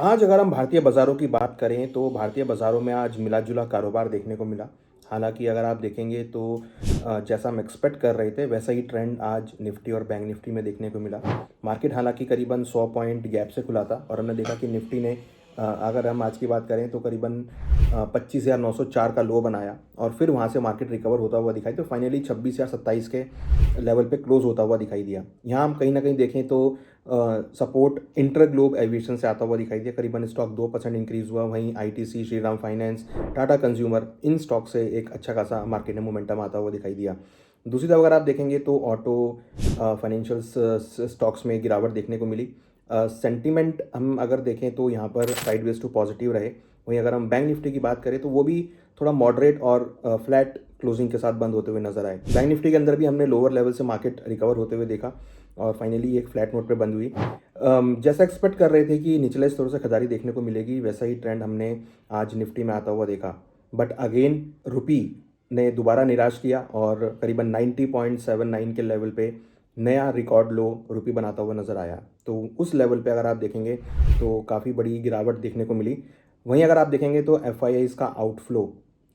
आज अगर हम भारतीय बाज़ारों की बात करें तो भारतीय बाज़ारों में आज मिला-जुला कारोबार देखने को मिला। हालाँकि अगर आप देखेंगे तो जैसा हम एक्सपेक्ट कर रहे थे वैसा ही ट्रेंड आज निफ्टी और बैंक निफ्टी में देखने को मिला। मार्केट हालाँकि करीबन 100 पॉइंट गैप से खुला था और हमने देखा कि निफ्टी ने अगर हम आज की बात करें तो करीबन 25,904 का लो बनाया और फिर वहाँ से मार्केट रिकवर होता हुआ दिखाई तो फाइनली 26,027 के लेवल पे क्लोज़ होता हुआ दिखाई दिया। यहाँ हम कहीं न कहीं देखें तो सपोर्ट इंटर ग्लोब एविएशन से आता हुआ दिखाई दिया। करीबन स्टॉक 2% इंक्रीज़ हुआ। वहीं ITC, Shriram finance, Tata consumer in stock से एक अच्छा खासा मार्केट में मोमेंटम आता हुआ दिखाई दिया। दूसरी तरफ अगर आप देखेंगे तो ऑटो, फाइनेंशियल्स स्टॉक्स में गिरावट देखने को मिली। सेंटिमेंट हम अगर देखें तो यहाँ पर साइडवेज टू पॉजिटिव रहे। वहीं अगर हम बैंक निफ्टी की बात करें तो वो भी थोड़ा मॉडरेट और फ्लैट क्लोजिंग के साथ बंद होते हुए नजर आए। बैंक निफ्टी के अंदर भी हमने लोअर लेवल से मार्केट रिकवर होते हुए देखा और फाइनली एक फ्लैट नोट पे बंद हुई। जैसा एक्सपेक्ट कर रहे थे कि निचले स्तरों से खरीदारी देखने को मिलेगी, वैसा ही ट्रेंड हमने आज निफ्टी में आता हुआ देखा। बट अगेन रुपी ने दोबारा निराश किया और करीबन 90.79 के लेवल पे नया रिकॉर्ड लो रुपी बनाता हुआ नज़र आया। तो उस लेवल पे अगर आप देखेंगे तो काफ़ी बड़ी गिरावट देखने को मिली। वहीं अगर आप देखेंगे तो एफआईआईज़ का आउटफ्लो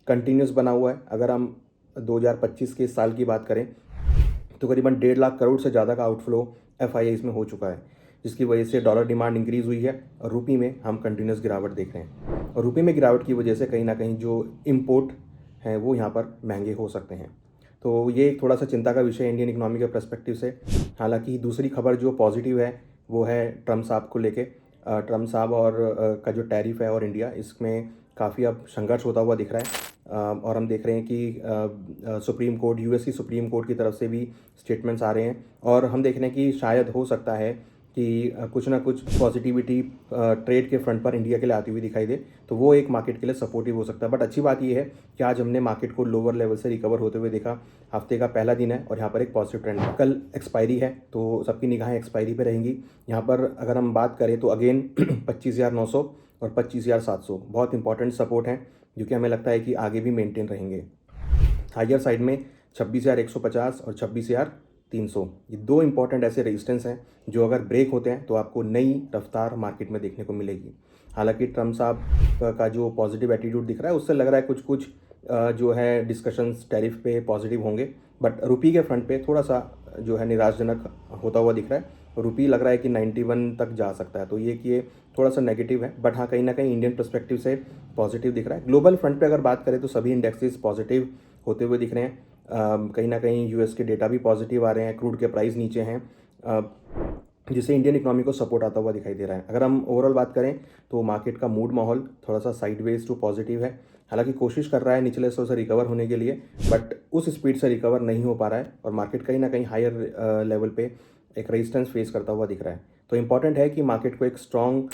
कंटिन्यूस बना हुआ है। अगर हम 2025 के साल की बात करें तो करीबन 1.5 लाख करोड़ से ज़्यादा का आउटफ्लो एफआईआईज़ में हो चुका है, जिसकी वजह से डॉलर डिमांड इंक्रीज़ हुई है और रुपी में हम कंटिन्यूस गिरावट देख रहे हैं। और रुपी में गिरावट की वजह से कहीं ना कहीं जो इम्पोर्ट हैं वो यहाँ पर महंगे हो सकते हैं। तो ये एक थोड़ा सा चिंता का विषय है इंडियन इकोनॉमी के पर्सपेक्टिव से। हालांकि दूसरी खबर जो पॉजिटिव है वो है ट्रम्प साहब को लेके। ट्रम्प साहब और का जो टैरिफ है और इंडिया, इसमें काफ़ी अब संघर्ष होता हुआ दिख रहा है। और हम देख रहे हैं कि सुप्रीम कोर्ट, यूएस की सुप्रीम कोर्ट की तरफ से भी स्टेटमेंट्स आ रहे हैं और हम देख रहे हैं कि शायद हो सकता है कि कुछ ना कुछ पॉजिटिविटी ट्रेड के फ्रंट पर इंडिया के लिए आती हुई दिखाई दे, तो वो एक मार्केट के लिए सपोर्टिव हो सकता है। बट अच्छी बात ये है कि आज हमने मार्केट को लोअर लेवल से रिकवर होते हुए देखा। हफ्ते का पहला दिन है और यहाँ पर एक पॉजिटिव ट्रेंड है। कल एक्सपायरी है तो सबकी निगाहें एक्सपायरी पे रहेंगी। यहाँ पर अगर हम बात करें तो अगेन 25,900 और 25,700 बहुत इंपॉर्टेंट सपोर्ट हैं, जो कि हमें लगता है कि आगे भी मेंटेन रहेंगे। हायर साइड में 26,150 और 26,300, ये दो इंपॉर्टेंट ऐसे रेजिस्टेंस हैं जो अगर ब्रेक होते हैं तो आपको नई रफ्तार मार्केट में देखने को मिलेगी। हालांकि ट्रम्प साहब का जो पॉजिटिव एटीट्यूड दिख रहा है उससे लग रहा है कुछ कुछ जो है डिस्कशंस टैरिफ पे पॉजिटिव होंगे, बट रुपी के फ्रंट पे थोड़ा सा जो है निराशजनक होता हुआ दिख रहा है। रुपी लग रहा है कि 91 तक जा सकता है, तो ये थोड़ा सा नेगेटिव है। बट हाँ, कहीं ना कहीं इंडियन पर्सपेक्टिव से पॉजिटिव दिख रहा है। ग्लोबल फ्रंट पे अगर बात करें तो सभी इंडेक्सेस पॉजिटिव होते हुए दिख रहे हैं। कहीं ना कहीं यूएस के डेटा भी पॉजिटिव आ रहे हैं, क्रूड के प्राइस नीचे हैं, जिससे इंडियन इकोनॉमी को सपोर्ट आता हुआ दिखाई दे रहा है। अगर हम ओवरऑल बात करें तो मार्केट का मूड माहौल थोड़ा सा साइडवेज टू पॉजिटिव है। हालांकि कोशिश कर रहा है निचले स्तर से रिकवर होने के लिए, बट उस स्पीड से रिकवर नहीं हो पा रहा है और मार्केट कहीं ना कहीं हायर लेवल पे एक रेजिस्टेंस फेस करता हुआ दिख रहा है। तो इंपॉर्टेंट है कि मार्केट को एक स्ट्रॉन्ग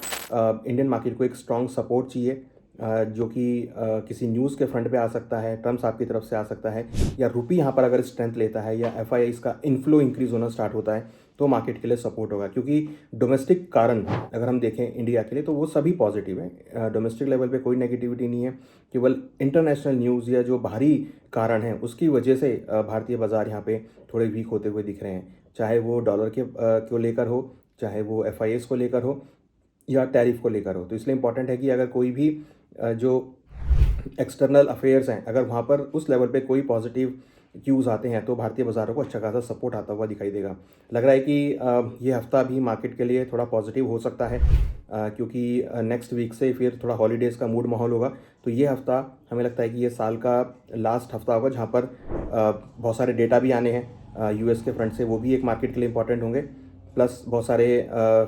इंडियन मार्केट को एक स्ट्रॉन्ग सपोर्ट चाहिए, जो कि किसी न्यूज़ के फ्रंट पे आ सकता है, ट्रम्प साहब की तरफ से आ सकता है, या रुपी यहाँ पर अगर स्ट्रेंथ लेता है या एफआईआईज़ का इन्फ्लो इंक्रीज होना स्टार्ट होता है तो मार्केट के लिए सपोर्ट होगा। क्योंकि डोमेस्टिक कारण अगर हम देखें इंडिया के लिए तो वो सभी पॉजिटिव हैं। डोमेस्टिक लेवल पे कोई नेगेटिविटी नहीं है, केवल इंटरनेशनल न्यूज़ या जो बाहरी कारण है उसकी वजह से भारतीय बाजार यहाँ पे थोड़े वीक होते हुए दिख रहे हैं। चाहे वो डॉलर के को लेकर हो, चाहे वो एफआईआईज़ को लेकर हो या टैरिफ को लेकर हो। तो इसलिए इंपॉर्टेंट है कि अगर कोई भी जो एक्सटर्नल अफेयर्स हैं, अगर वहाँ पर उस लेवल पे कोई पॉजिटिव क्यूज़ आते हैं तो भारतीय बाज़ारों को अच्छा खासा सपोर्ट आता हुआ दिखाई देगा। लग रहा है कि ये हफ्ता भी मार्केट के लिए थोड़ा पॉजिटिव हो सकता है, क्योंकि नेक्स्ट वीक से फिर थोड़ा हॉलीडेज़ का मूड माहौल होगा। तो ये हफ्ता हमें लगता है कि ये साल का लास्ट हफ्ता होगा जहाँ पर बहुत सारे डेटा भी आने हैं यूएस के फ्रंट से, वो भी एक मार्केट के लिए इंपॉर्टेंट होंगे। प्लस बहुत सारे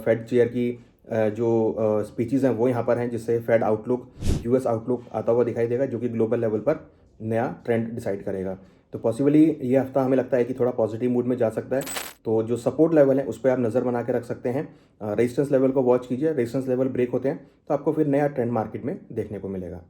फेड चेयर की जो स्पीचेज़ हैं वो यहाँ पर हैं, जिससे फेड आउटलुक, यूएस आउटलुक आता हुआ दिखाई देगा, जो कि ग्लोबल लेवल पर नया ट्रेंड डिसाइड करेगा। तो पॉसिबली ये हफ्ता हमें लगता है कि थोड़ा पॉजिटिव मूड में जा सकता है। तो जो सपोर्ट लेवल है उस पर आप नज़र बना के रख सकते हैं। रेजिस्टेंस लेवल को वॉच कीजिए, रेजिस्टेंस लेवल ब्रेक होते हैं तो आपको फिर नया ट्रेंड मार्केट में देखने को मिलेगा।